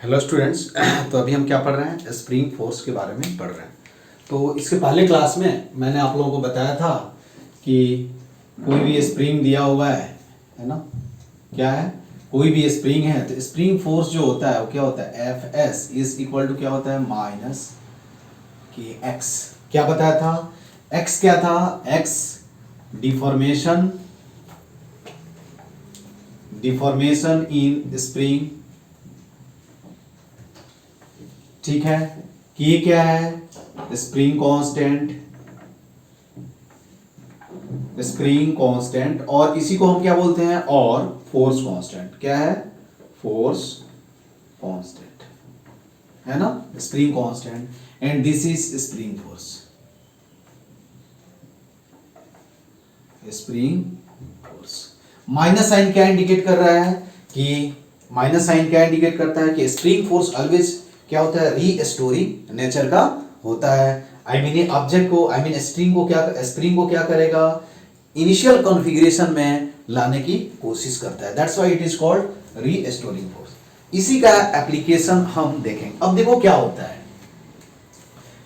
Hello students. तो अभी हम क्या पढ़ रहे हैं, स्प्रिंग फोर्स के बारे में पढ़ रहे हैं। तो इसके पहले क्लास में मैंने आप लोगों को बताया था कि कोई भी स्प्रिंग दिया हुआ है ना, क्या है, कोई भी स्प्रिंग है तो स्प्रिंग फोर्स जो होता है वो क्या होता है, F S is equal to क्या होता है, माइनस के एक्स। क्या बताया था, एक्स क्या था, एक्स डिफॉर्मेशन डिफॉर्मेशन इन स्प्रिंग, ठीक है। कि ये क्या है, स्प्रिंग कांस्टेंट और इसी को हम क्या बोलते हैं, और फोर्स कांस्टेंट। क्या है, फोर्स कांस्टेंट है ना, spring constant. And this is spring force, spring force. Minus sign क्या इंडिकेट कर रहा है, कि माइनस साइन क्या इंडिकेट करता है कि स्प्रिंग फोर्स ऑलवेज क्या होता है, रीस्टोरिंग नेचर का होता है। आई मीन ऑब्जेक्ट को, आई मीन स्प्रिंग को क्या करेगा, इनिशियल कॉन्फ़िगरेशन में लाने की कोशिश करता है। That's why it is called restoring force. इसी का एप्लीकेशन हम देखेंगे। अब देखो क्या होता है,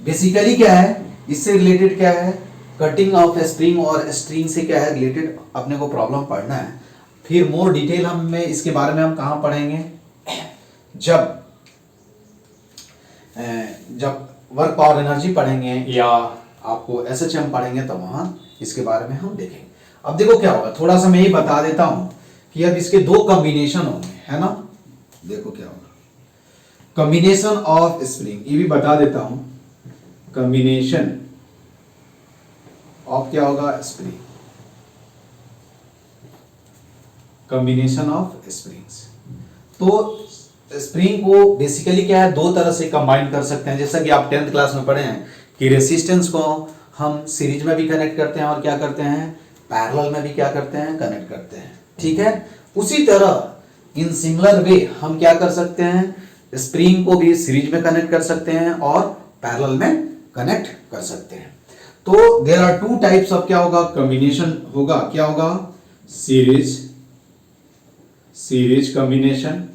बेसिकली क्या है, इससे रिलेटेड क्या है, कटिंग ऑफ स्प्रिंग और स्ट्रिंग से क्या है रिलेटेड अपने को प्रॉब्लम पढ़ना है। फिर मोर डिटेल में इसके बारे में हम कहाँ पढ़ेंगे, जब जब वर्क पावर एनर्जी पढ़ेंगे या आपको एसएचएम पढ़ेंगे तो वहां इसके बारे में हम देखेंगे। अब देखो क्या होगा, थोड़ा सा मैं ही बता देता हूं कि अब इसके दो कॉम्बिनेशन होंगे, है ना। देखो क्या होगा, कॉम्बिनेशन ऑफ स्प्रिंग, ये भी बता देता हूं, कॉम्बिनेशन ऑफ क्या होगा, स्प्रिंग, कॉम्बिनेशन ऑफ स्प्रिंग्स। तो स्प्रिंग को बेसिकली क्या है, दो तरह से कंबाइन कर सकते हैं। जैसा कि आप 10th क्लास में पढ़े हैं कि रेसिस्टेंस को हम सीरीज में भी कनेक्ट करते हैं और क्या करते हैं, पैरेलल में भी क्या करते हैं, कनेक्ट करते हैं, ठीक है। उसी तरह इन सिमिलर वे हम क्या कर सकते हैं, स्प्रिंग को भी सीरीज में कनेक्ट कर सकते हैं और पैरेलल में कनेक्ट कर सकते हैं। तो there are two types of क्या होगा, कॉम्बिनेशन होगा, क्या होगा, series combination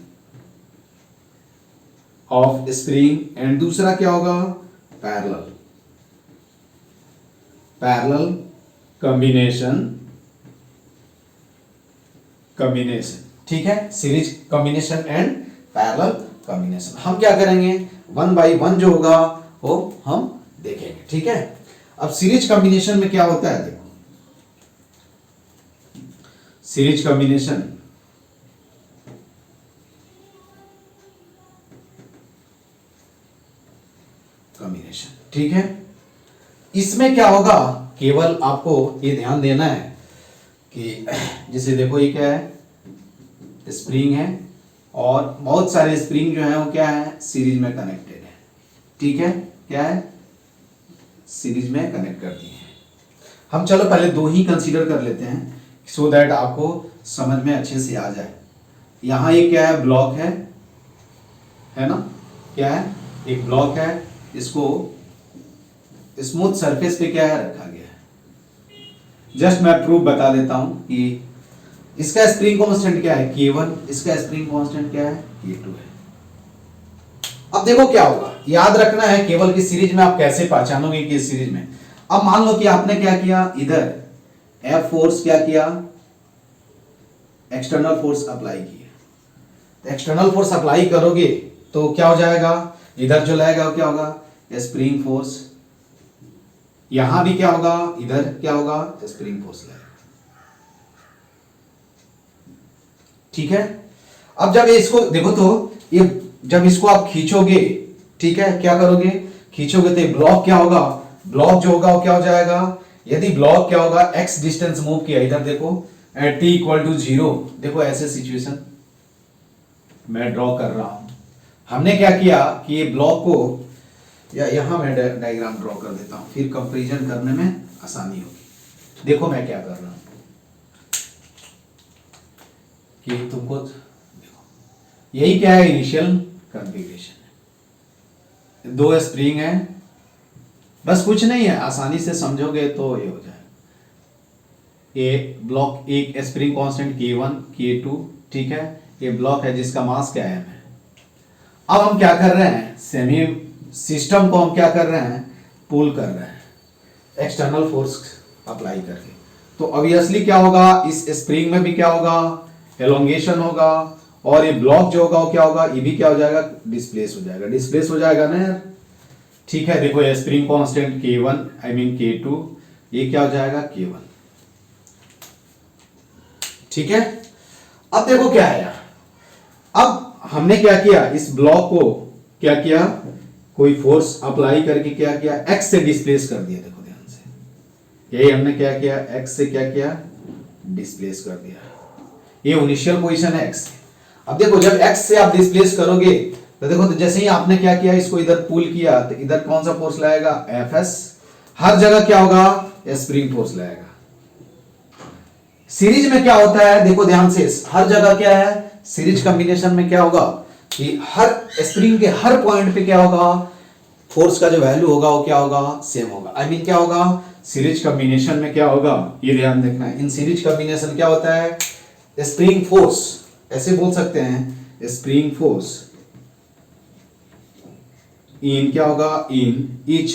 of spring, and दूसरा क्या होगा, पैरेलल कॉम्बिनेशन, ठीक है। Series combination and parallel combination हम क्या करेंगे, वन बाय वन जो होगा वो हम देखेंगे, ठीक है। अब सीरीज कॉम्बिनेशन में क्या होता है, देखो सीरीज कॉम्बिनेशन ठीक है। इसमें क्या होगा, केवल आपको ये ध्यान देना है कि जैसे देखो ये क्या है, स्प्रिंग है और बहुत सारे स्प्रिंग जो है वो क्या है, सीरीज में कनेक्टेड है, ठीक है। क्या है, सीरीज में कनेक्ट कर दिए हैं हम। चलो पहले दो ही कंसीडर कर लेते हैं सो दैट आपको समझ में अच्छे से आ जाए। यहां एक क्या है, ब्लॉक है ना, क्या है, एक ब्लॉक है, इसको स्मूथ सरफेस पे क्या है, रखा गया है। जस्ट मैं प्रूफ बता देता हूं कि इसका स्प्रिंग कांस्टेंट क्या है, K1, इसका स्प्रिंग कांस्टेंट क्या है, K2 है। अब देखो क्या होगा, याद रखना है केवल कि सीरीज में आप कैसे पहचानोगे कि सीरीज में। अब मान लो कि आपने क्या किया, इधर F फोर्स क्या किया, एक्सटर्नल फोर्स अप्लाई किया। तो एक्सटर्नल फोर्स अप्लाई करोगे तो क्या हो जाएगा, इधर जो लगेगा क्या होगा, स्प्रिंग फोर्स। यहां भी क्या होगा, इधर क्या होगा, स्प्रिंग फोर्स लगेगा, ठीक है। अब जब इसको देखो तो ये जब इसको आप खींचोगे, ठीक है, क्या करोगे, खींचोगे तो ब्लॉक क्या होगा, ब्लॉक जो होगा वो क्या हो जाएगा, यदि ब्लॉक क्या होगा, x डिस्टेंस मूव किया, इधर देखो एट t इक्वल टू 0, देखो ऐसे सिचुएशन मैं ड्रॉ कर रहा हूं। हमने क्या किया कि ये ब्लॉक को, या यहां मैं डायग्राम ड्रॉ कर देता हूं, फिर कंपैरिजन करने में आसानी होगी। देखो मैं क्या कर रहा हूं कि तुमको देखो, यही क्या है, इनिशियल कॉन्फ़िगरेशन है, दो स्प्रिंग है, बस कुछ नहीं है, आसानी से समझोगे तो ये हो जाएगा। ये ब्लॉक, एक स्प्रिंग कांस्टेंट K1 K2, ठीक है। ये ब्लॉक है जिसका मास क्या है, अब हम क्या कर रहे हैं, सेमी सिस्टम को हम क्या कर रहे हैं, पुल कर रहे हैं एक्सटर्नल फोर्स अप्लाई करके। तो ऑब्वियसली क्या होगा, इस स्प्रिंग में भी क्या होगा, एलोंगेशन होगा, और ये ब्लॉक जो होगा वो क्या होगा, ये भी क्या हो जाएगा, डिस्प्लेस हो जाएगा, डिस्प्लेस हो जाएगा ना यार। ठीक है, देखो ये spring constant K1 I mean K2, ये क्या हो जाएगा K1। ठीक है, अब देखो क्या है यार, अब हमने क्या किया, इस ब्लॉक को क्या किया, कोई फोर्स अप्लाई करके क्या किया, x से डिस्प्लेस कर दिया। देखो ध्यान से, यही हमने क्या किया, x से क्या किया, डिस्प्लेस कर दिया। ये इनिशियल पोजीशन है x। अब देखो जब x से आप डिस्प्लेस करोगे तो देखो, तो जैसे ही आपने क्या किया, इसको इधर पुल किया तो इधर कौन सा फोर्स लाएगा, Fs। हर जगह क्या होगा, स्प्रिंग फोर्स लाएगा। सीरीज में क्या होता है, देखो ध्यान से, हर जगह क्या है, सीरीज कॉम्बिनेशन में क्या होगा कि हर स्प्रिंग के हर पॉइंट पे क्या होगा, फोर्स का जो वैल्यू होगा वो क्या होगा, सेम होगा। आई मीन क्या होगा, सीरीज कॉम्बिनेशन में क्या होगा, ये ध्यान देखना है। इन सीरीज कॉम्बिनेशन क्या होता है, स्प्रिंग फोर्स, ऐसे बोल सकते हैं, स्प्रिंग फोर्स इन क्या होगा, in each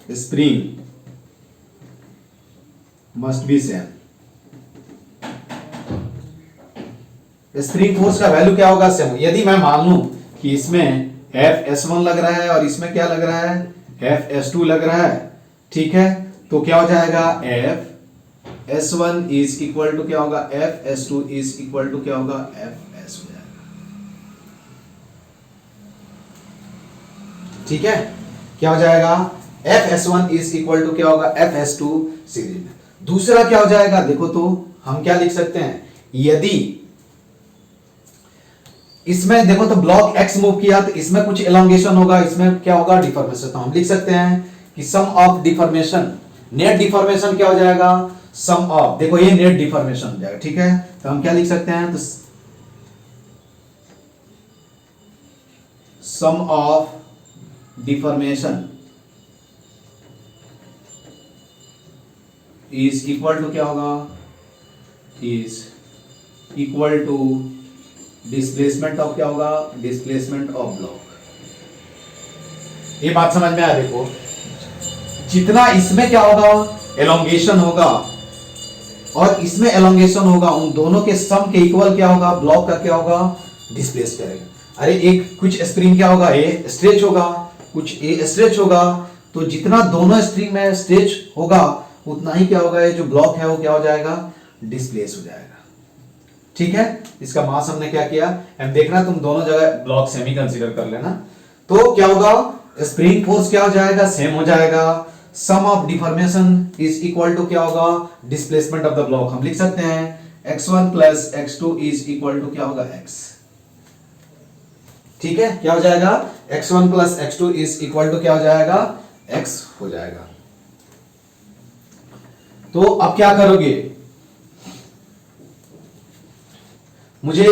spring must be same. Spring force का वैल्यू क्या होगा, सेम। यदि मैं मान लूं कि इसमें Fs1 लग रहा है और इसमें क्या लग रहा है, Fs2 लग रहा है, ठीक है, तो क्या हो जाएगा, Fs1 इज इक्वल टू क्या होगा, Fs2 इज इक्वल टू क्या होगा, Fs हो जाएगा। ठीक है, क्या हो जाएगा, Fs1 इज इक्वल टू क्या होगा, Fs2 सीरीज में। दूसरा क्या हो जाएगा, देखो तो हम क्या लिख सकते हैं, यदि इसमें देखो तो ब्लॉक x मूव किया तो इसमें कुछ एलोंगेशन होगा, इसमें क्या होगा, डिफॉर्मेशन। तो हम लिख सकते हैं कि सम ऑफ डिफॉर्मेशन, नेट डिफॉर्मेशन क्या हो जाएगा, सम ऑफ, देखो ये नेट डिफॉर्मेशन हो जाएगा। ठीक है, तो हम क्या लिख सकते हैं, तो sum of deformation is equal to क्या होगा, is equal to displacement of क्या होगा, डिस्प्लेसमेंट ऑफ ब्लॉक। ये बात समझ में आया। देखो जितना इसमें क्या होगा, एलोंगेशन होगा और इसमें एलोंगेशन होगा, उन दोनों के सम के इक्वल क्या होगा, ब्लॉक का क्या होगा, डिस्प्लेस करेगा। अरे एक कुछ स्प्रिंग क्या होगा, ए स्ट्रेच होगा, कुछ ए स्ट्रेच होगा, तो जितना दोनों स्प्रिंग में स्ट्रेच होगा उतना ही क्या होगा, ये जो ब्लॉक है वो क्या हो जाएगा, डिस्प्लेस हो जाएगा। ठीक है, इसका मास हमने क्या किया, एंड देखना तुम दोनों जगह ब्लॉक सेम ही कंसीडर कर लेना। तो क्या होगा, स्प्रिंग फोर्स क्या हो जाएगा, सेम हो जाएगा। Sum of deformation is equal to क्या होगा, डिस्प्लेसमेंट ऑफ द ब्लॉक। हम लिख सकते हैं x1 plus x2 is equal to क्या होगा, x। ठीक है, क्या हो जाएगा, x1 plus x2 is equal to क्या हो जाएगा, x हो जाएगा। तो अब क्या करोगे, मुझे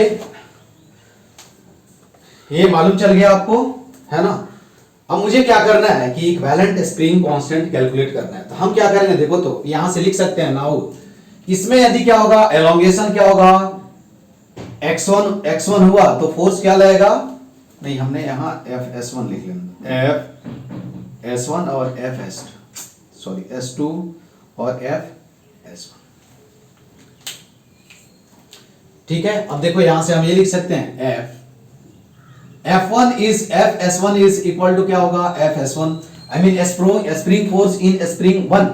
ये मालूम चल गया आपको, है ना। अब मुझे क्या करना है कि इक्विवेलेंट स्प्रिंग कांस्टेंट कैलकुलेट करना है। तो हम क्या करेंगे, देखो तो यहां से लिख सकते हैं नाउ, इसमें यदि क्या होगा, एलोंगेशन क्या होगा, x1 हुआ तो फोर्स क्या लगेगा, नहीं हमने यहां Fs1 लिख लेना, Fs1 और S2 और Fs1। ठीक है, अब देखो यहां से हम ये लिख सकते हैं F1 is Fs1 is equal to क्या होगा, Fs1 I mean spring force in spring 1।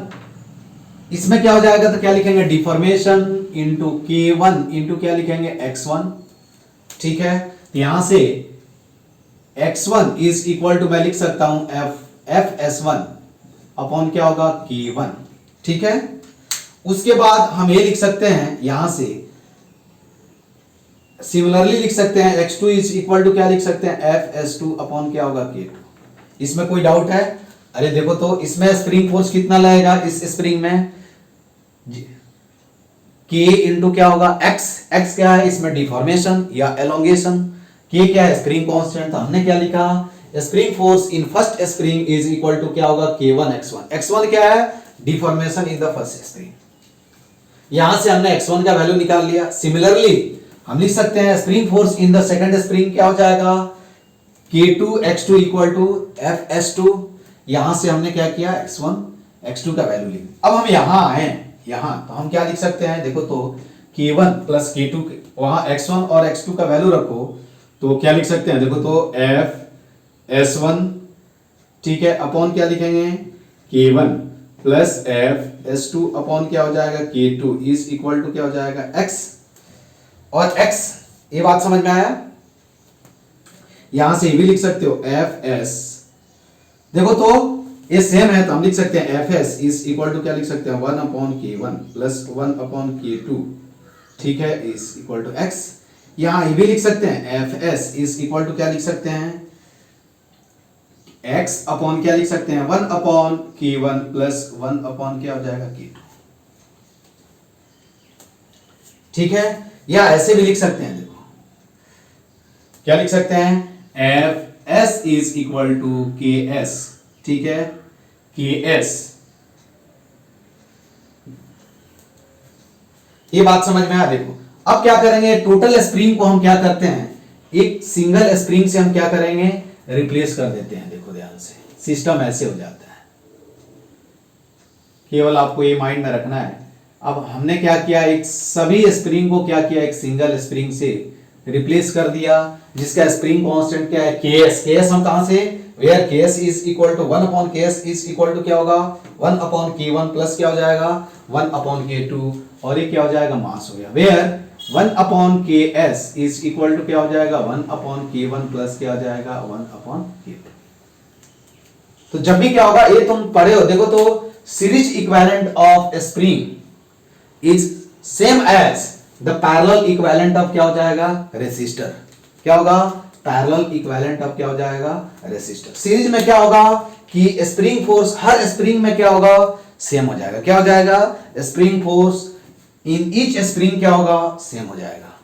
इसमें क्या हो जाएगा, तो क्या लिखेंगे, डिफॉर्मेशन इंटू K1 इंटू क्या लिखेंगे, x1। ठीक है, तो यहां से x1 इज इक्वल टू मैं लिख सकता हूं Fs1 अपॉन क्या होगा, K1। ठीक है, उसके बाद हम ये लिख सकते हैं, यहां से सिमिलरली लिख सकते हैं x2 इज इक्वल टू क्या लिख सकते हैं, Fs2 अपॉन क्या होगा, K2। इसमें कोई डाउट है, अरे देखो तो इसमें स्प्रिंग फोर्स कितना लगेगा, इस स्प्रिंग में K इंटू क्या होगा, x क्या है, इसमें डिफॉर्मेशन या एलोंगेशन, K क्या है, स्प्रिंग कांस्टेंट। तो हमने क्या लिखा, spring force in first spring is equal to क्या होगा, K1 x1 क्या है, deformation in the first spring. यहां से हमने x1 का वैल्यू निकाल लिया। सिमिलरली हम लिख सकते हैं spring force in the second spring क्या हो जाएगा, K2X2 इक्वल टू FS2। यहां से हमने क्या किया, X1 X2 का वैल्यू लिख। अब हम यहां आए, यहां तो हम क्या लिख सकते हैं, देखो तो K1 प्लस K2, वहां X1 और X2 का वैल्यू रखो तो क्या लिख सकते हैं, देखो तो FS1, ठीक है, अपॉन क्या लिखेंगे, K1 प्लस FS2 अपॉन क्या हो जाएगा, K2 इज इक्वल टू क्या हो जाएगा, X और X। ये बात समझ में आया। यहां से भी लिख सकते हो FS, देखो तो ये सेम है तो हम लिख सकते हैं FS इज इक्वल टू क्या लिख सकते हैं, 1 upon K1 plus 1 upon K2, ठीक है, इज इक्वल टू X। यहां ये भी लिख सकते हैं FS इज इक्वल टू क्या लिख सकते हैं, X अपॉन क्या लिख सकते हैं, 1 अपॉन K1 प्लस 1 अपॉन क्या हो जाएगा, K2, ठीक है। या ऐसे भी लिख सकते हैं, देखो क्या लिख सकते हैं, FS is equal to KS, ठीक है, KS। ये बात समझ में आया। देखो अब क्या करेंगे, टोटल स्प्रिंग को हम क्या करते हैं, एक सिंगल स्प्रिंग से हम क्या करेंगे, रिप्लेस कर देते हैं। देखो ध्यान से, सिस्टम ऐसे हो जाता है, केवल आपको ये माइंड में रखना है। अब हमने क्या किया, एक सभी स्प्रिंग को क्या किया, एक सिंगल स्प्रिंग से रिप्लेस कर दिया, जिसका स्प्रिंग कांस्टेंट क्या है, KS। KS हम कहां से, where KS is equal to 1 upon KS is equal to क्या होगा, 1 अपॉन K1 प्लस क्या हो जाएगा, 1 अपॉन K2, और ये क्या हो जाएगा, मास हो गया, where 1 upon KS is equal to क्या हो जाएगा, 1 अपॉन K1 प्लस क्या हो जाएगा, 1 अपॉन K2। तो जब भी क्या होगा, ये तुम पढ़े हो, देखो तो series equivalent of spring is same as the parallel equivalent of क्या हो जाएगा, रेसिस्टर। क्या होगा, पैरेलल इक्विवेलेंट ऑफ क्या हो जाएगा, रेसिस्टर। सीरीज में क्या होगा कि स्प्रिंग फोर्स हर स्प्रिंग में क्या होगा, सेम हो जाएगा। क्या हो जाएगा, spring force in each spring क्या होगा, सेम हो जाएगा।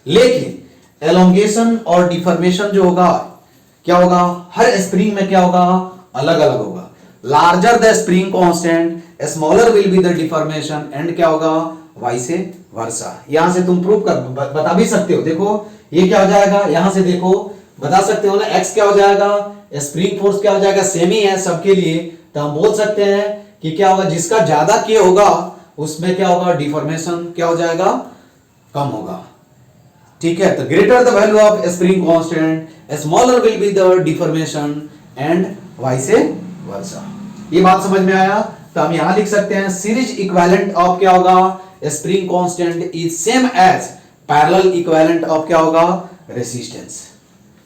लेकिन एलोंगेशन और डिफॉर्मेशन जो होगा, क्या होगा, हर स्प्रिंग में क्या होगा, अलग अलग होगा। Larger the spring constant, smaller will be the deformation, and क्या होगा, वाइस वर्सा। यहां से तुम प्रूव कर बता भी सकते हो। देखो ये क्या हो जाएगा, यहां से देखो बता सकते हो ना, x क्या हो जाएगा, स्प्रिंग फोर्स क्या हो जाएगा, सेम ही है सबके लिए। तो हम बोल सकते हैं कि क्या होगा, जिसका ज्यादा k होगा उसमें क्या होगा, डिफॉर्मेशन क्या हो जाएगा, कम होगा, ठीक है। तो greater the value of spring constant, smaller will be the deformation, and vice versa. ये बात समझ में आया। तो हम यहां लिख सकते हैं सीरीज इक्विवेलेंट ऑफ क्या होगा, spring constant is same as parallel equivalent of क्या होगा, रेसिस्टेंस।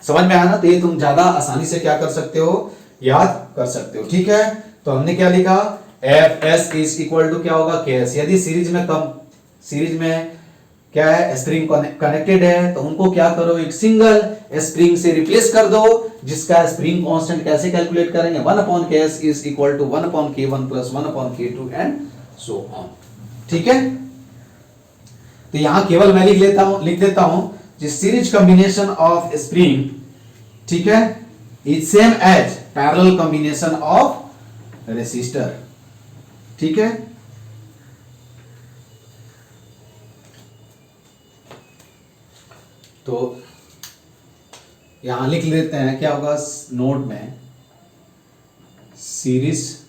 समझ में आया ना। तो ये तुम ज्यादा आसानी से क्या कर सकते हो, याद कर सकते हो, ठीक है। तो हमने क्या लिखा, FS इज इक्वल टू क्या होगा, KS। यदि सीरीज में क्या है, स्प्रिंग कनेक्टेड है तो उनको क्या करो, एक सिंगल स्प्रिंग से रिप्लेस कर दो, जिसका स्प्रिंग कांस्टेंट कैसे कैलकुलेट करेंगे, 1 upon KS is equal to 1 upon K1 plus 1 upon K2 and so on, ठीक है। तो यहां केवल मैं लिख देता हूं जिस सीरीज कॉम्बिनेशन ऑफ स्प्रिंग, ठीक है, is same as parallel combination of resistor, ठीक है। तो यहां लिख लेते हैं, क्या होगा नोट में, series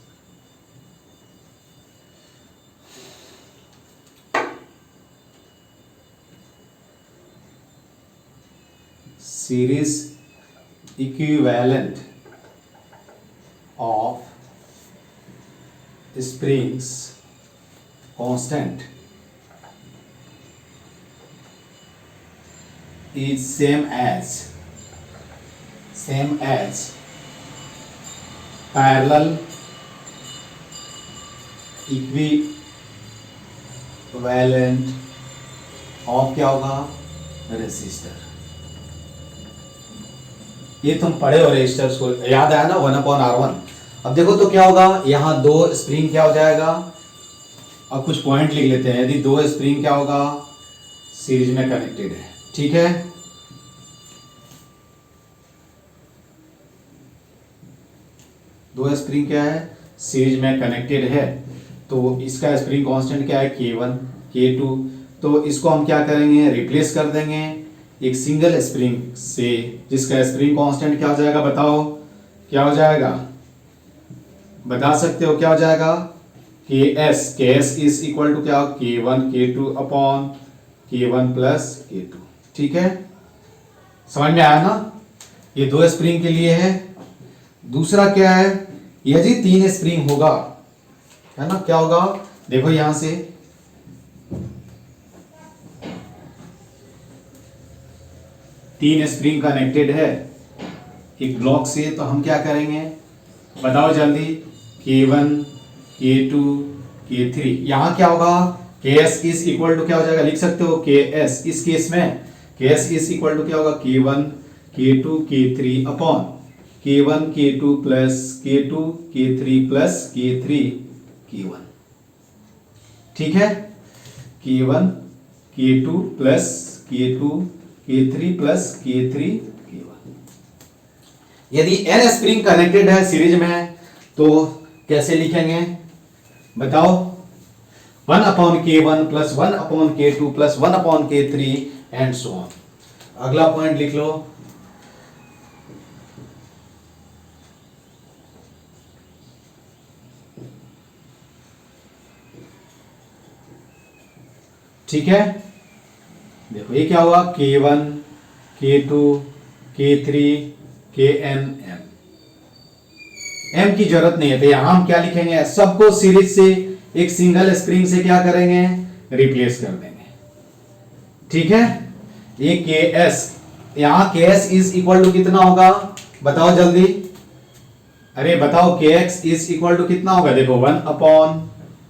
equivalent of springs constant is same as parallel equivalent of क्या होगा, रेसिस्टर। ये तुम पढ़े हो रेजिस्टर्स को, याद आया ना, 1/R1। अब देखो तो क्या होगा, यहां दो स्प्रिंग क्या हो जाएगा, अब कुछ पॉइंट लिख लेते हैं। यदि दो स्प्रिंग क्या होगा, सीरीज में कनेक्टेड है, ठीक है। दो स्प्रिंग क्या है, सीरीज में कनेक्टेड है, तो इसका स्प्रिंग कांस्टेंट क्या है, K1 K2। तो इसको हम क्या करेंगे, रिप्लेस कर देंगे एक सिंगल स्प्रिंग से, जिसका स्प्रिंग कांस्टेंट क्या हो जाएगा, बताओ क्या हो जाएगा, बता सकते हो क्या हो जाएगा, के एस इज इक्वल टू क्या, K1 K2 upon K1 plus K2। ठीक है, समझ में आया ना, ये दो स्प्रिंग के लिए है। दूसरा क्या है, यदि तीन स्प्रिंग होगा, है ना, क्या होगा, देखो यहां से तीन स्प्रिंग कनेक्टेड है एक ब्लॉक से, तो हम क्या करेंगे, बताओ जल्दी, K1 K2 K3, यहां क्या होगा, Ks इज इक्वल टू क्या हो जाएगा, लिख सकते हो Ks, इस केस में Ks इज इक्वल टू क्या होगा, K1 K2 K3 upon K1 K2 plus K2 K3 plus K3 K1। ठीक है, K1 K2 plus K2 K3 plus K3 K1। यदि n स्प्रिंग कनेक्टेड है सीरीज में, तो कैसे लिखेंगे, बताओ, 1 upon K1 plus 1 upon K2 plus 1 upon K3 and so on. अगला पॉइंट लिख लो, ठीक है, देखो ये क्या हुआ, K1 K2 K3 Kn m, m की जरूरत नहीं है, तो यहां हम क्या लिखेंगे, सबको सीरीज से एक सिंगल स्प्रिंग से क्या करेंगे, रिप्लेस कर देंगे। ठीक है, ये Ks, यहां Ks इज इक्वल टू कितना होगा, बताओ जल्दी, अरे बताओ, Kx इज इक्वल टू कितना होगा, देखो 1 upon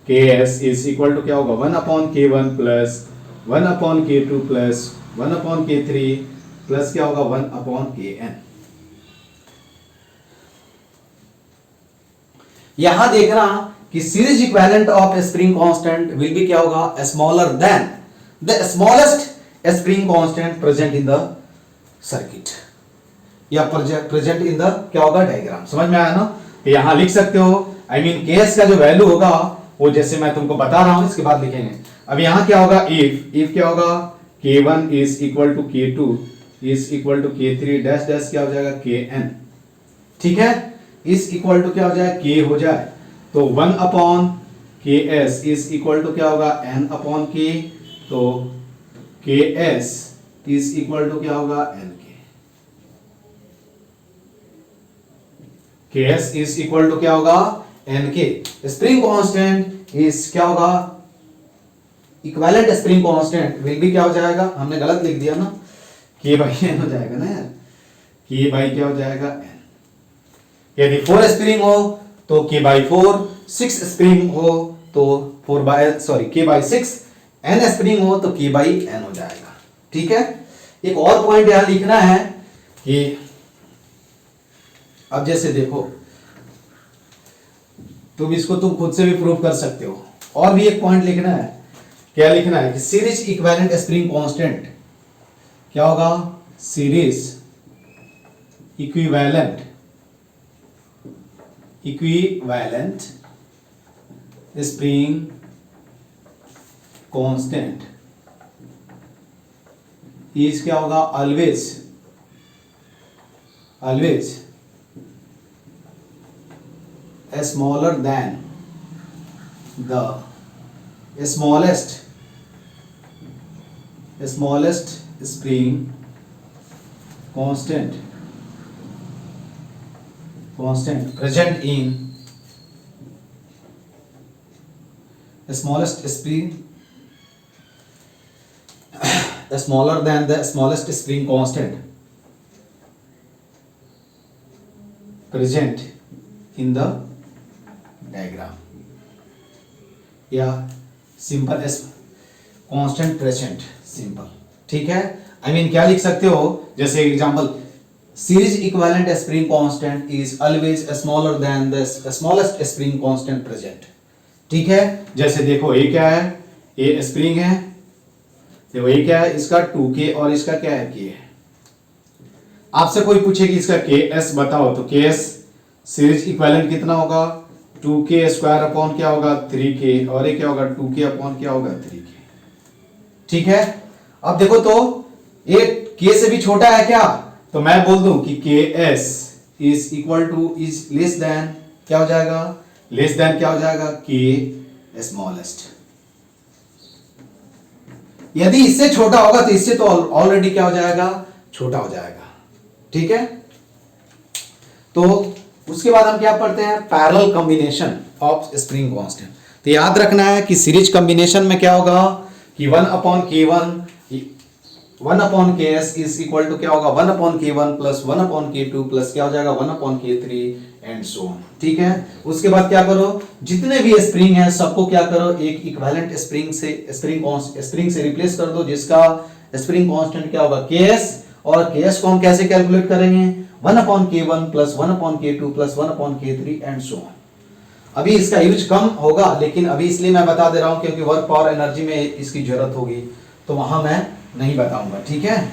Ks is equal to क्या होगा, 1 upon K1 plus 1 upon K2 plus 1 upon K3 plus क्या होगा, 1 अपॉन Kn। यहां देखना कि series equivalent of spring constant will be क्या होगा, smaller than the smallest spring constant present in the circuit, या प्रेजेंट इन द क्या होगा, डायग्राम। समझ में आया ना, तो यहां लिख सकते हो, आई मीन Ks का जो वैल्यू होगा वो जैसे मैं तुमको बता रहा हूं इसके बाद लिखेंगे। अब यहां क्या होगा, इफ क्या होगा, K1 is equal to K2 is equal to K3 dash dash क्या हो जाएगा, Kn। ठीक है, इस इक्वल टू क्या हो जाए, K हो जाए, तो 1 upon Ks is equal to क्या होगा, n अपॉन K, तो Ks इज इक्वल टू क्या होगा, Nk। Ks is equal to क्या होगा, Nk। स्प्रिंग कांस्टेंट इज क्या होगा, equivalent spring constant will be क्या हो जाएगा, हमने गलत लिख दिया ना, K बाई N हो जाएगा ना यार, K बाई क्या हो जाएगा, N। यदि 4 स्प्रिंग हो तो K बाई 4, 6 स्प्रिंग हो तो K बाई 6, N स्प्रिंग हो तो K बाई N हो जाएगा। ठीक है, एक और पॉइंट यहां लिखना है कि अब जैसे देखो, तुम खुद से भी प्रूव कर सकते हो, और भी एक पॉइंट लिखना है, क्या लिखना है कि सीरीज इक्विवेलेंट स्प्रिंग कांस्टेंट क्या होगा, series equivalent spring constant is क्या होगा, always smaller than the smallest spring constant present in smallest spring smaller than the smallest spring constant present in the diagram, या simple S constant present simple. ठीक है, I mean क्या लिख सकते हो, जैसे example, series equivalent spring constant is always smaller than the smallest spring constant present. ठीक है, जैसे देखो ये क्या है, ये स्प्रिंग है, देखो ये क्या है, इसका 2K और इसका क्या है, K है। आपसे कोई पूछे कि इसका Ks बताओ, तो Ks सीरीज इक्विवेलेंट कितना होगा, 2K स्क्वायर अपॉन क्या होगा, 3K, और ये क्या होगा, 2K अपॉन क्या होगा, 3K। ठीक है, अब देखो तो ये के से भी छोटा है क्या, तो मैं बोल दूं कि के S is equal two is less than, क्या हो जाएगा, लेस देन क्या हो जाएगा, के स्मॉलेस्ट। यदि इससे छोटा होगा तो इससे तो ऑलरेडी क्या हो जाएगा, छोटा हो जाएगा। ठीक है, तो उसके बाद हम क्या पढ़ते हैं, parallel combination of spring constant. तो याद रखना है कि सीरीज कॉम्बिनेशन में क्या होगा कि 1/k1 1/ks is equal to क्या होगा, 1/k1 प्लस 1/k2 प्लस क्या हो जाएगा 1/k3 एंड सो ऑन। ठीक है, उसके बाद क्या करो, जितने भी स्प्रिंग है सबको क्या करो, एक इक्विवेलेंट स्प्रिंग से रिप्लेस कर दो, जिसका स्प्रिंग कांस्टेंट क्या होगा ks, और ks को हम कैसे कैलकुलेट करेंगे, 1/k1 plus 1/k2 plus 1/k3 and so on. अभी इसका यूज कम होगा, लेकिन अभी इसलिए मैं बता दे रहा हूं क्योंकि वर्क पावर एनर्जी में इसकी जरूरत होगी, तो वहां मैं नहीं बताऊंगा। ठीक है,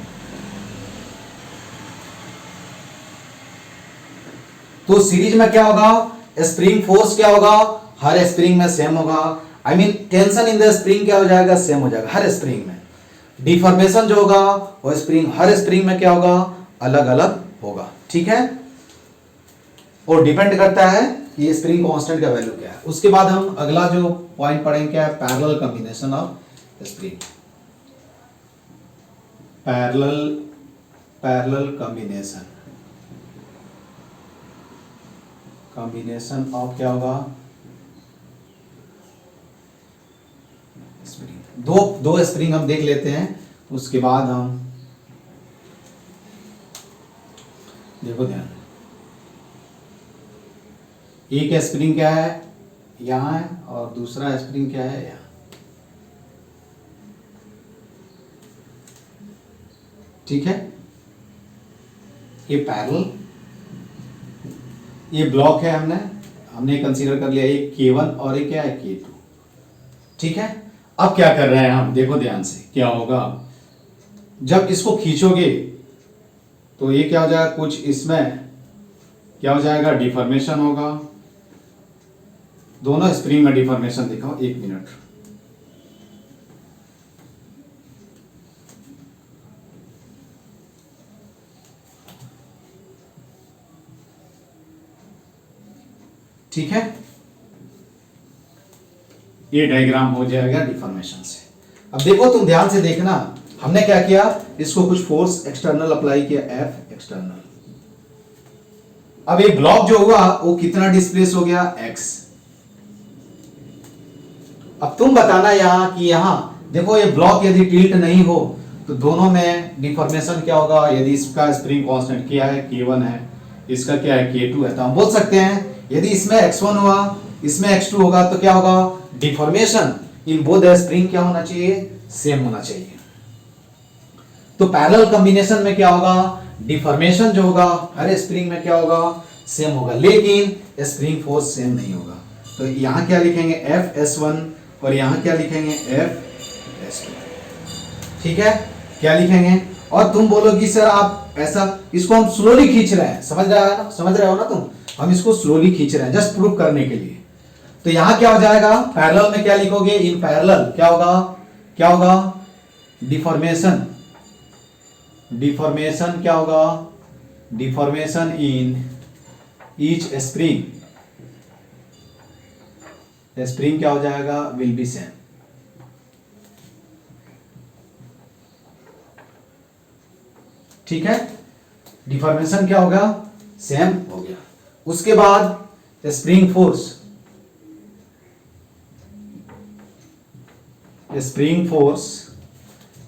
तो सीरीज में क्या होगा, स्प्रिंग फोर्स क्या होगा, हर स्प्रिंग में सेम होगा, I mean tension in the spring क्या हो जाएगा, सेम हो जाएगा हर स्प्रिंग में। डिफॉर्मेशन जो होगा वो हर स्प्रिंग में क्या होगा, अलग अलग होगा। ठीक है, और डिपेंड करता है कि ये स्प्रिंग कांस्टेंट का वैल्यू क्या है। उसके बाद हम अगला जो पॉइंट पढ़ेंगे क्या है, parallel combination of spring. Parallel combination of क्या होगा, स्प्रिंग। दो स्प्रिंग हम देख लेते हैं, उसके बाद हम देखो ध्यान, एक स्प्रिंग क्या है यहां है और दूसरा स्प्रिंग क्या है यहां। ठीक है, ये पैरेलल, ये ब्लॉक है, हमने कंसीडर कर लिया, ये K1 और ये क्या है K2। ठीक है, अब क्या कर रहे हैं हम, देखो ध्यान से, क्या होगा जब इसको खींचोगे तो ये क्या हो जाएगा, कुछ इसमें क्या हो जाएगा, डिफॉर्मेशन होगा। दोनों स्प्रिंग में डिफॉर्मेशन दिखाओ, 1 मिनट। ठीक है, ये डायग्राम हो जाएगा डिफॉर्मेशन से। अब देखो, तुम ध्यान से देखना, हमने क्या किया, इसको कुछ फोर्स एक्सटर्नल अप्लाई किया, F एक्सटर्नल। अब ये ब्लॉक जो हुआ वो कितना डिस्प्लेस हो गया, X। अब तुम बताना यहां कि यहां देखो, ये ब्लॉक यदि टिल्ट नहीं हो तो दोनों में डिफॉर्मेशन क्या होगा। यदि इसका स्प्रिंग कांस्टेंट क्या है, K1 है, इसका क्या है, K2 है, तो हम बोल सकते हैं यदि इसमें X1 हुआ, इसमें X2 होगा, तो क्या होगा, deformation in both the spring क्या होना चाहिए, सेम होना चाहिए। तो पैरेलल कॉम्बिनेशन में क्या होगा, डिफॉर्मेशन जो होगा हर स्प्रिंग में क्या होगा, सेम होगा, लेकिन स्प्रिंग फोर्स सेम नहीं होगा। तो यहां क्या लिखेंगे, F_S1 और यहां क्या लिखेंगे, F_S2। ठीक है, क्या लिखेंगे, और तुम बोलोगी सर आप ऐसा, इसको हम स्लोली खींच रहे हैं, समझ रहे हो ना तुम, हम इसको स्लोली खींच रहे हैं जस्ट प्रूव करने के लिए। तो यहां क्या हो जाएगा, पैरेलल में क्या लिखोगे, इन पैरेलल क्या होगा, डिफॉर्मेशन क्या होगा, डिफॉर्मेशन इन ईच स्प्रिंग क्या हो जाएगा, विल बी सेम। ठीक है, डिफॉर्मेशन क्या होगा, सेम हो गया। उसके बाद स्प्रिंग फोर्स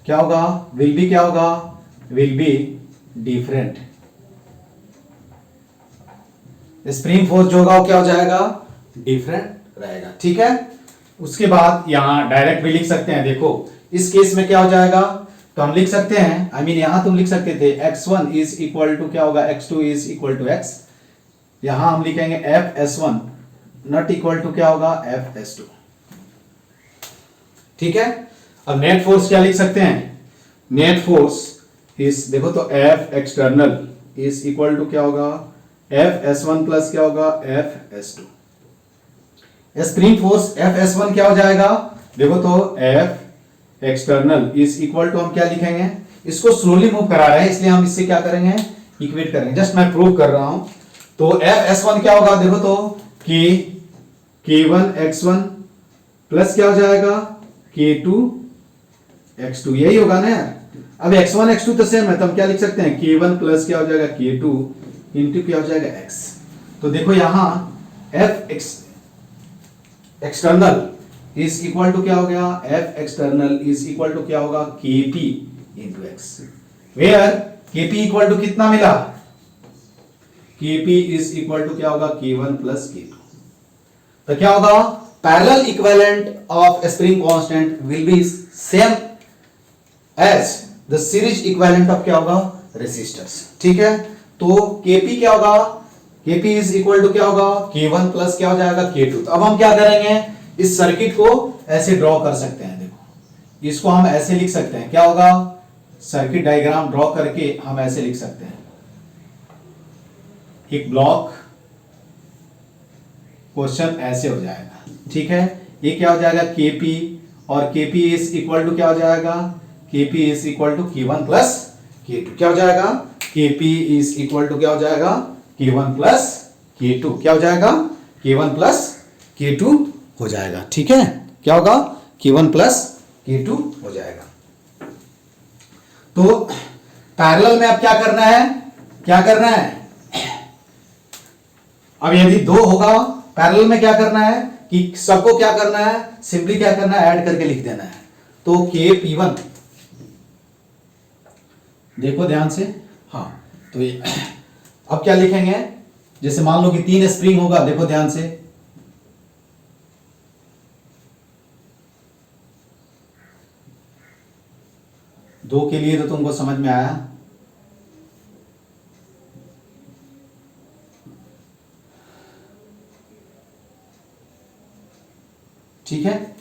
क्या होगा, will be different. Spring force जो होगा वो क्या हो जाएगा, डिफरेंट रहेगा। ठीक है, उसके बाद यहां डायरेक्ट भी लिख सकते हैं, देखो इस केस में क्या हो जाएगा, तो हम लिख सकते हैं, आई मीन यहां तुम लिख सकते थे x1 इज इक्वल टू क्या होगा, x2 is equal to x। यहां हम लिखेंगे F_S1 नॉट इक्वल टू क्या होगा, F_S2। ठीक है, अब नेट फोर्स क्या लिख सकते हैं, नेट फोर्स इस देखो तो F external is equal to क्या होगा, F_S1 प्लस क्या होगा, F_S2। स्प्रिंग फोर्स F_S1 क्या हो जाएगा, देखो तो F external is equal to, हम क्या लिखेंगे, इसको स्लोली मूव करा रहे हैं इसलिए हम इससे क्या करेंगे, इक्वेट करेंगे, जस्ट मैं प्रूव कर रहा हूं। तो एफ एस वन क्या होगा, देखो तो के वन एक्स वन प्लस क्या हो जाएगा के टू एक्स टू, यही होगा ना यार। अब एक्स वन एक्स टू तो सेम है, तो हम क्या लिख सकते हैं, के वन प्लस क्या हो जाएगा के टू इंटू क्या हो जाएगा एक्स। तो देखो यहां F external is equal to क्या हो गया, F external is equal to क्या होगा, K P into X, where K P equal to कितना मिला, के पी इज इक्वल टू क्या होगा, के वन प्लस के टू। तो क्या होगा, parallel equivalent of spring constant will be same as the series equivalent of क्या होगा, रेसिस्टर्स। ठीक है, तो Kp क्या होगा, Kp इज इक्वल टू क्या होगा, K1 प्लस क्या हो जाएगा K2। तो अब हम क्या करेंगे, इस सर्किट को ऐसे ड्रॉ कर सकते हैं, देखो इसको हम ऐसे लिख सकते हैं, क्या होगा, सर्किट डायग्राम ड्रॉ करके हम ऐसे लिख सकते हैं, एक ब्लॉक क्वेश्चन ऐसे हो जाएगा। ठीक है, ये क्या हो जाएगा Kp, और Kp इज इक्वल टू क्या हो जाएगा, Kp is equal to K1 plus K2, क्या हो जाएगा, Kp इज इक्वल टू क्या हो जाएगा, K1 प्लस K2, क्या हो जाएगा, K1 प्लस K2 हो जाएगा। ठीक है, क्या होगा, K1 प्लस K2 हो जाएगा। तो पैरेलल में अब क्या करना है, क्या करना है, अब यदि दो होगा पैरेलल में क्या करना है कि सबको क्या करना है, सिंपली क्या करना है, ऐड करके लिख देना है। तो Kp1, देखो ध्यान से, हाँ तो ये अब क्या लिखेंगे, जैसे मान लो कि 3 स्प्रिंग होगा, देखो ध्यान से, दो के लिए तो तुमको समझ में आया। ठीक है,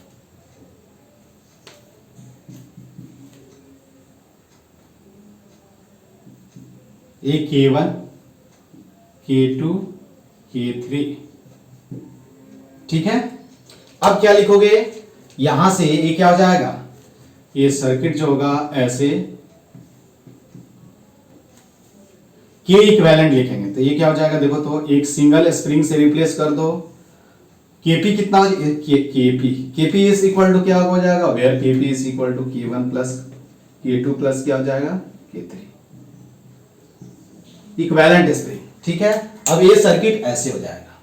ये K1 K2 K3। ठीक है, अब क्या लिखोगे, यहां से ये क्या हो जाएगा, ये सर्किट जो होगा ऐसे K इक्विवेलेंट लिखेंगे, तो ये क्या हो जाएगा, देखो तो एक सिंगल स्प्रिंग से रिप्लेस कर दो, Kp कितना, Kp इज इक्वल टू क्या हो जाएगा, where Kp is equal to K1 plus K2 plus क्या हो जाएगा K3, इक्विवेलेंट स्प्रिंग। ठीक है, अब ये सर्किट ऐसे हो जाएगा।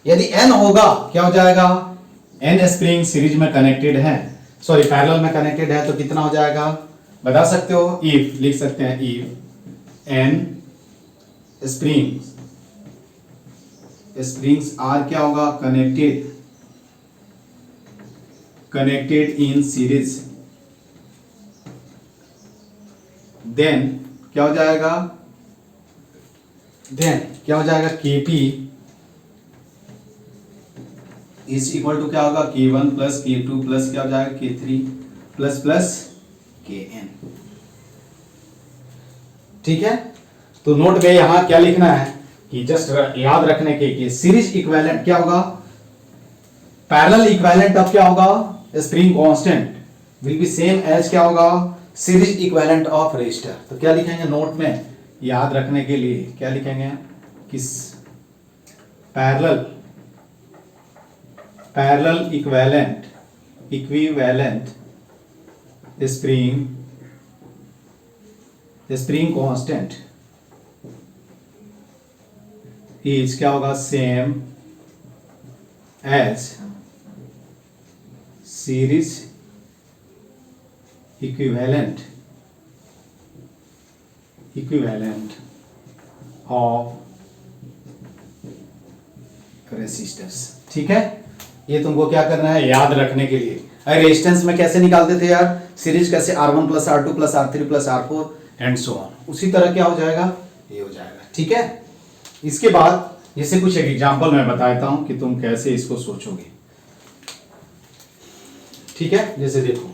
यदि n होगा क्या हो जाएगा, n स्प्रिंग सीरीज में कनेक्टेड है, सॉरी पैरेलल में कनेक्टेड है, तो कितना हो जाएगा बता सकते हो, इफ लिख सकते हैं, इफ n स्प्रिंग्स आर क्या होगा, कनेक्टेड इन सीरीज, देन क्या हो जाएगा, Kp इज इक्वल टू क्या होगा, K1 प्लस K2 प्लस क्या हो जाएगा K3 प्लस प्लस Kn। ठीक है, तो नोट में यहां क्या लिखना है कि जस्ट याद रखने के कि सीरीज इक्विवेलेंट क्या होगा, पैरेलल इक्विवेलेंट ऑफ क्या होगा, spring constant will be same as क्या होगा, सीरीज इक्विवेलेंट ऑफ रेजिस्टर। तो क्या लिखेंगे नोट में याद रखने के लिए, क्या लिखेंगे, किस parallel equivalent spring constant is क्या होगा, same as series equivalent of resistors. ठीक है, ये तुमको क्या करना है याद रखने के लिए। अरे रेजिस्टेंस में कैसे निकालते थे यार, सीरीज कैसे, R1 plus R2 plus R3 plus R4 and so on, उसी तरह क्या हो जाएगा, ये हो जाएगा। ठीक है, इसके बाद जैसे कुछ एग्जांपल मैं बताता हूं कि तुम कैसे इसको सोचोगे। ठीक है, जैसे देखो,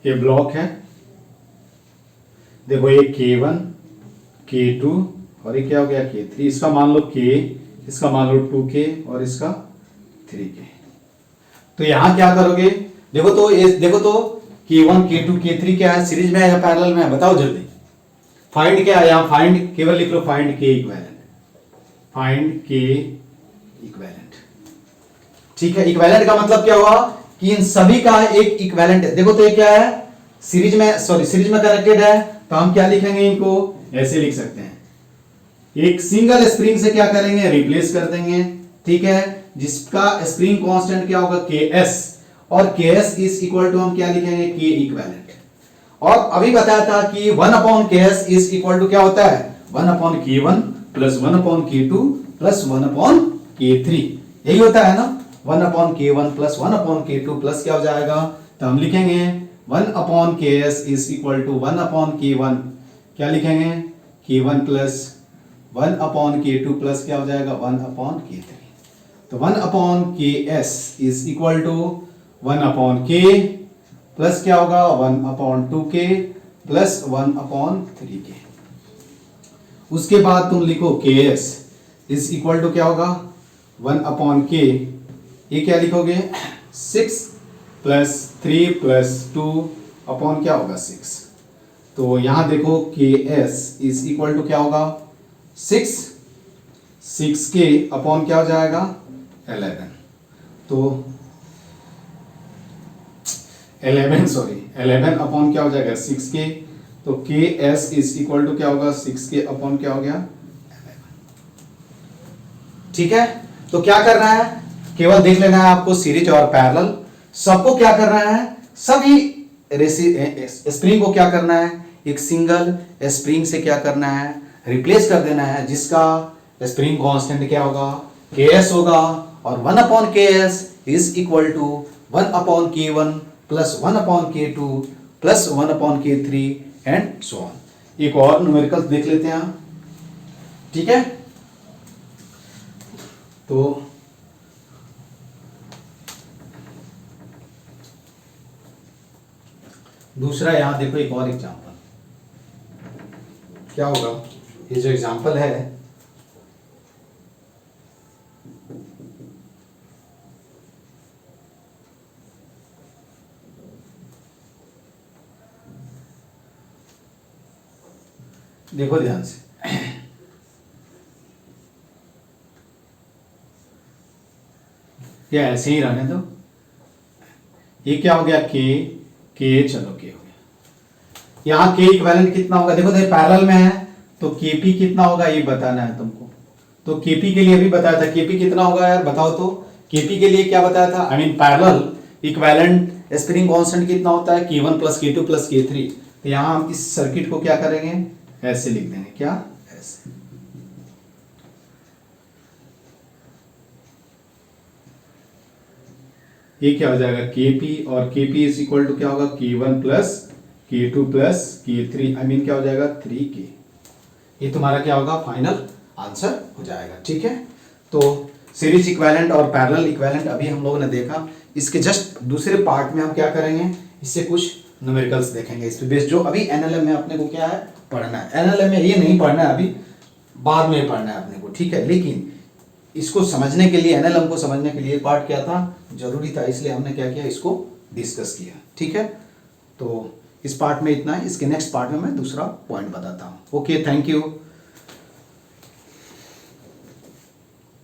ये ब्लॉक है, देखो ये K1 K2 और ये क्या हो गया K3, इसका मान लो K, इसका मान लो 2K और इसका 3K। तो यहां क्या करोगे, देखो तो K1 K2 K3 क्या है, सीरीज में है या पैरेलल में है, बताओ जल्दी। फाइंड क्या है यहाँ, फाइंड केवल लिख लो find K equivalent, find K equivalent. ठीक है, इक्विवेलेंट का मतलब क्या हुआ कि इन सभी का एक इक्विवेलेंट है। देखो तो ये क्या है, सीरीज में कनेक्टेड है, तो हम क्या लिखेंगे, इनको ऐसे लिख सकते हैं, एक सिंगल स्प्रिंग से क्या करेंगे, रिप्लेस कर देंगे। ठीक है, जिसका स्प्रिंग कांस्टेंट क्या होगा KS, और KS इज इक्वल टू हम क्या लिखेंगे K इक्विवेलेंट। और अभी बताया था कि 1/KS इज इक्वल टू क्या होता है, 1/K1 plus 1/K2 plus 1/K3, यही होता है ना, 1/K1 प्लस 1/K2 प्लस क्या हो जाएगा, तो हम लिखेंगे 1/KS is equal to 1/K1, क्या लिखेंगे K1 प्लस 1/K2 प्लस क्या हो जाएगा 1/K3। तो 1/KS is equal to 1/K plus क्या होगा 1/2K प्लस 1/3K। उसके बाद तुम लिखो KS इज इक्वल टू क्या होगा 1/K, ये क्या लिखोगे 6 प्लस 3 प्लस 2 अपॉन क्या होगा 6। तो यहां देखो KS इज इक्वल टू क्या होगा 6K अपॉन क्या हो जाएगा 11। तो 11 अपॉन क्या हो जाएगा 6K। तो KS इज इक्वल टू क्या होगा 6K अपॉन क्या हो गया 11। ठीक है, तो क्या करना है, केवल देख लेना है आपको सीरीज और पैरेलल, सबको क्या करना है, सभी स्प्रिंग को क्या करना है, एक सिंगल स्प्रिंग से क्या करना है, रिप्लेस कर देना है, जिसका स्प्रिंग कांस्टेंट क्या होगा KS होगा, और 1/KS is equal to 1/K1 plus 1/K2 plus 1/K3 and so on. एक और न्यूमेरिकल देख लेते हैं, ठीक है। तो दूसरा यहां देखो एक और एग्जांपल क्या होगा, ये जो एग्जांपल है देखो ध्यान से, या ऐसे ही रहने दो। ये क्या हो गया के चलो के हो गया। यहाँ के इक्विवेलेंट कितना होगा, देखो पैरेलल में है तो केपी कितना होगा ये बताना है तुमको। तो केपी के लिए भी बताया था, केपी कितना होगा यार बताओ तो। केपी के लिए क्या बताया था, I mean parallel equivalent spring constant कितना होता है K1 plus K2 plus K3। तो यहाँ हम इस सर्किट को क्या करेंगे, ऐसे लिख देंगे, क्या ऐसे। ये क्या हो जाएगा Kp, और Kp इज इक्वल टू क्या होगा K1 plus K2 plus K3, आई मीन क्या हो जाएगा 3K। ये तुम्हारा क्या होगा फाइनल आंसर हो जाएगा, ठीक है। तो सीरीज इक्विवेलेंट और पैरेलल इक्विवेलेंट अभी हम लोगों ने देखा। इसके जस्ट दूसरे पार्ट में हम क्या करेंगे, इससे कुछ न्यूमेरिकल्स देखेंगे इस पे बेस, जो अभी एनएलएम में अपने को क्या है पढ़ना है। एनएलएम में ये नहीं पढ़ना है, अभी बाद में पढ़ना है अपने को, ठीक है। लेकिन इसको समझने के लिए, एनएलएम को समझने के लिए पार्ट क्या था जरूरी था, इसलिए हमने क्या किया इसको डिस्कस किया, ठीक है। तो इस पार्ट में इतना है, इसके नेक्स्ट पार्ट में मैं दूसरा पॉइंट बताता हूँ। Okay, thank you.